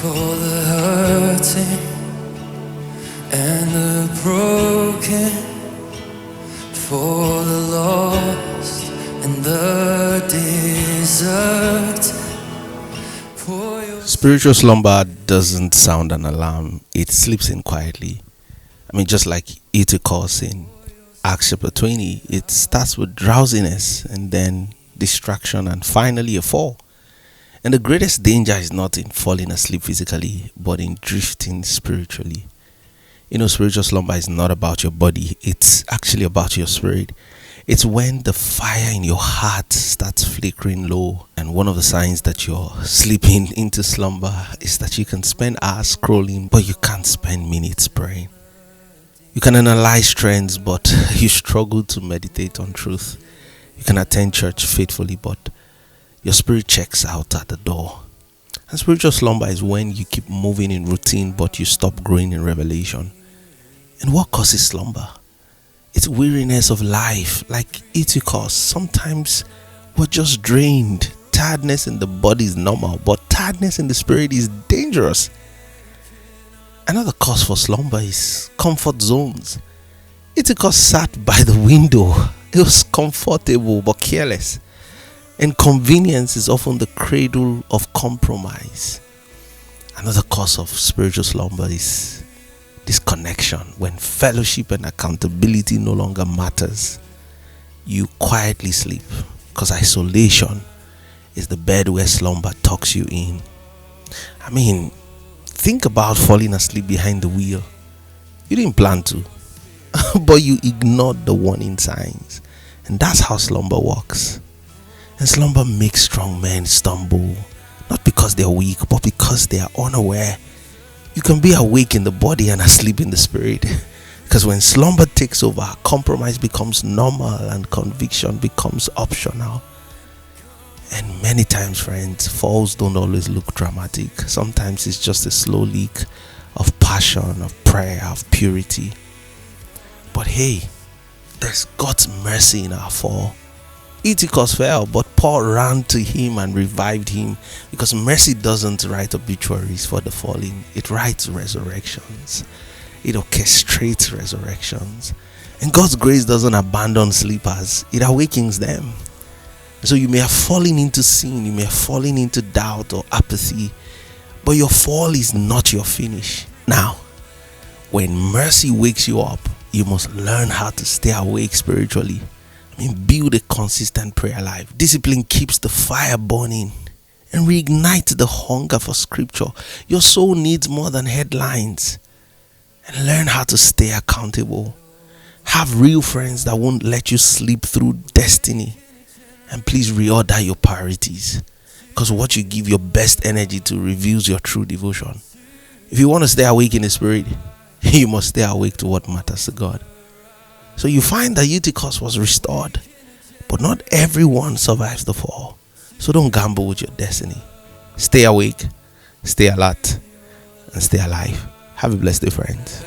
for the hurting and the broken, for the lost and the deserted. Spiritual slumber doesn't sound an alarm, it sleeps in quietly. I mean, just like Eutychus in Acts chapter 20, it starts with drowsiness and then distraction and finally a fall. And the greatest danger is not in falling asleep physically, but in drifting spiritually. You know, spiritual slumber is not about your body, it's actually about your spirit. It's when the fire in your heart starts flickering low. And one of the signs that you're slipping into slumber is that you can spend hours scrolling, but you can't spend minutes praying. You can analyze trends, but you struggle to meditate on truth. You can attend church faithfully, but your spirit checks out at the door. And spiritual slumber is when you keep moving in routine, but you stop growing in revelation. And what causes slumber? It's weariness of life, like Eutychus. Sometimes we're just drained. Tiredness in the body is normal, but tiredness in the spirit is dangerous. Another cause for slumber is comfort zones. Eutychus sat by the window. It was comfortable but careless. And convenience is often the cradle of compromise. Another cause of spiritual slumber is disconnection. When fellowship and accountability no longer matters, you quietly sleep, because isolation is the bed where slumber tucks you in. I mean, think about falling asleep behind the wheel. You didn't plan to, but you ignored the warning signs. And that's how slumber works. And slumber makes strong men stumble, not because they're weak, but because they are unaware. You can be awake in the body and asleep in the spirit. Because when slumber takes over, compromise becomes normal and conviction becomes optional. And many times, friends, falls don't always look dramatic. Sometimes it's just a slow leak of passion, of prayer, of purity. But hey, there's God's mercy in our fall. Eutychus fell, but Paul ran to him and revived him, because mercy doesn't write obituaries for the fallen, it writes resurrections. It orchestrates resurrections. And God's grace doesn't abandon sleepers, it awakens them. So you may have fallen into sin, you may have fallen into doubt or apathy, but your fall is not your finish. Now, when mercy wakes you up, you must learn how to stay awake spiritually. Build a consistent prayer life. Discipline keeps the fire burning and reignite the hunger for scripture. Your soul needs more than headlines. And learn how to stay accountable. Have real friends that won't let you sleep through destiny. And please reorder your priorities, because what you give your best energy to reveals your true devotion. If you want to stay awake in the spirit, you must stay awake to what matters to God. So you find that Eutychus was restored, but not everyone survives the fall. So don't gamble with your destiny. Stay awake, stay alert, and stay alive. Have a blessed day, friends.